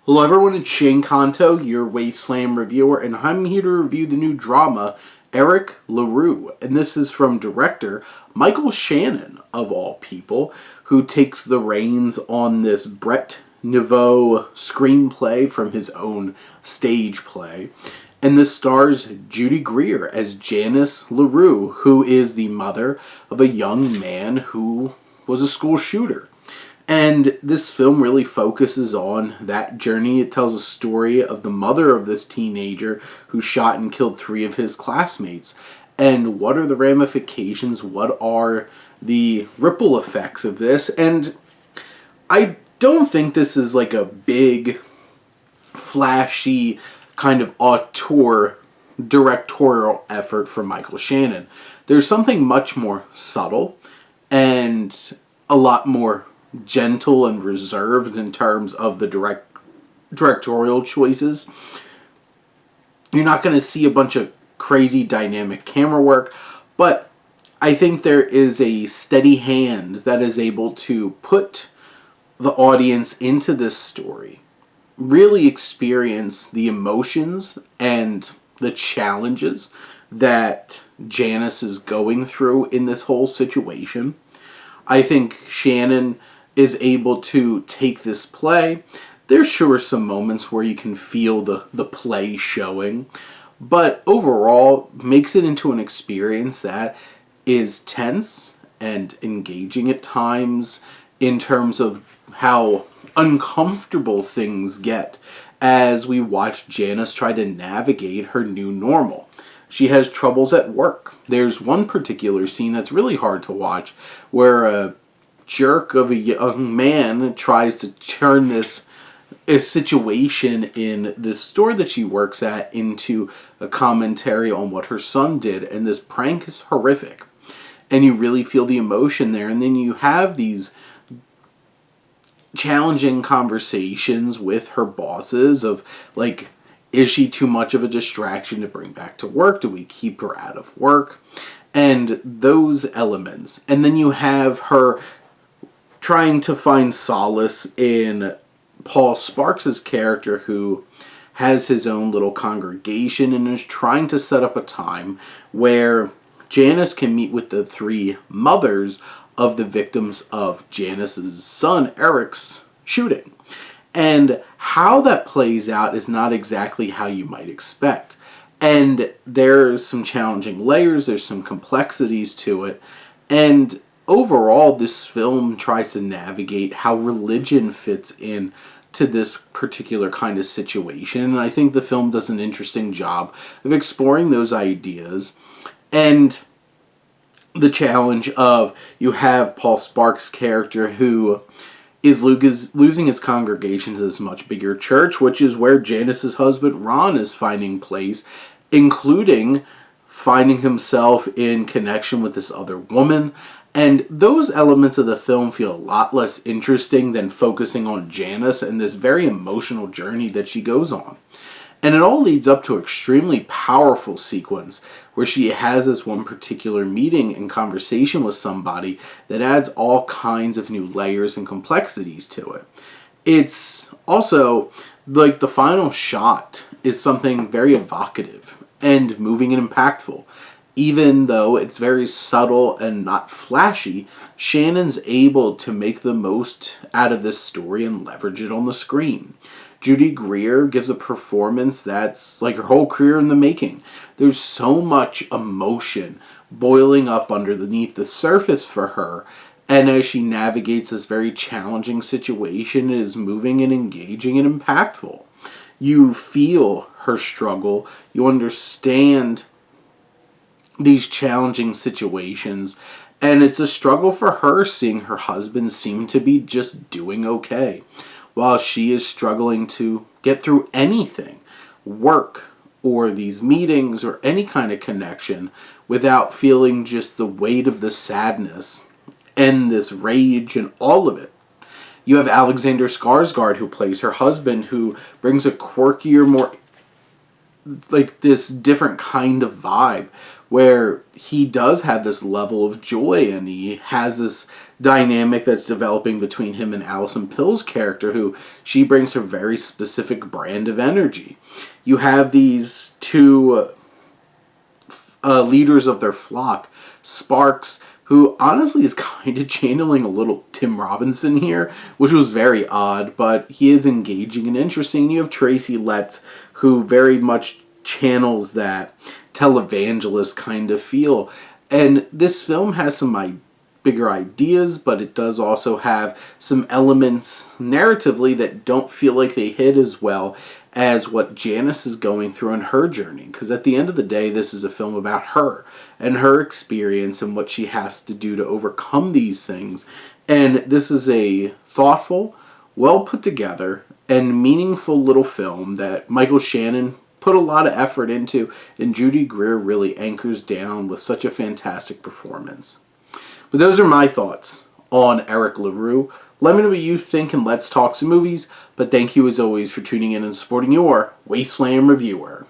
Hello everyone, it's Shane Kanto, your Wasteland reviewer, and I'm here to review the new drama, LaRue. And this is from director Michael Shannon, of all people, who takes the reins on this Brett Nouveau screenplay from his own stage play. And this stars Judy Greer as Janice LaRue, who is the mother of a young man who was a school shooter. And this film really focuses on that journey. It tells a story of the mother of this teenager who shot and killed 3 of his classmates. And what are the ramifications? What are the ripple effects of this? And I don't think this is like a big, flashy, kind of auteur directorial effort from Michael Shannon. There's something much more subtle and a lot more gentle and reserved in terms of the directorial choices. You're not going to see a bunch of crazy dynamic camera work, but I think there is a steady hand that is able to put the audience into this story, really experience the emotions and the challenges that Janice is going through in this whole situation. I think Shannon is able to take this play. There's sure some moments where you can feel the play showing, but overall makes it into an experience that is tense and engaging at times in terms of how uncomfortable things get as we watch Janice try to navigate her new normal. She has troubles at work. There's one particular scene that's really hard to watch where a jerk of a young man tries to turn a situation in the store that she works at into a commentary on what her son did, and this prank is horrific. And you really feel the emotion there, and then you have these challenging conversations with her bosses of, like, is she too much of a distraction to bring back to work? Do we keep her out of work? And those elements. And then you have her trying to find solace in Paul Sparks' character, who has his own little congregation and is trying to set up a time where Janice can meet with the 3 mothers of the victims of Janice's son Eric's shooting. And how that plays out is not exactly how you might expect. And there's some challenging layers, there's some complexities to it. And overall, this film tries to navigate how religion fits in to this particular kind of situation. And I think the film does an interesting job of exploring those ideas. And the challenge of, you have Paul Sparks' character who is losing his congregation to this much bigger church, which is where Janice's husband Ron is finding place, including finding himself in connection with this other woman. And those elements of the film feel a lot less interesting than focusing on Janice and this very emotional journey that she goes on. And it all leads up to an extremely powerful sequence where she has this one particular meeting and conversation with somebody that adds all kinds of new layers and complexities to it. It's also, like, the final shot is something very evocative and moving and impactful. Even though it's very subtle and not flashy, Shannon's able to make the most out of this story and leverage it on the screen. Judy Greer gives a performance that's like her whole career in the making. There's so much emotion boiling up underneath the surface for her, and as she navigates this very challenging situation, it is moving and engaging and impactful. You feel her struggle, you understand these challenging situations, and it's a struggle for her seeing her husband seem to be just doing okay, while she is struggling to get through anything, work or these meetings or any kind of connection, without feeling just the weight of the sadness and this rage and all of it. You have Alexander Skarsgård, who plays her husband, who brings a quirkier, more like this different kind of vibe where he does have this level of joy, and he has this dynamic that's developing between him and Alison Pill's character, who she brings her very specific brand of energy. You have these two leaders of their flock, Sparks, who honestly is kind of channeling a little Tim Robinson here, which was very odd, but he is engaging and interesting. You have Tracy Letts, who very much channels that televangelist kind of feel. And this film has some bigger ideas, but it does also have some elements narratively that don't feel like they hit as well as what Janice is going through in her journey. Because at the end of the day, this is a film about her and her experience and what she has to do to overcome these things. And this is a thoughtful, well put together, and meaningful little film that Michael Shannon put a lot of effort into, and Judy Greer really anchors down with such a fantastic performance. But those are my thoughts on Eric LaRue. Let me know what you think, and let's talk some movies. But thank you as always for tuning in and supporting your Wasteland Reviewer.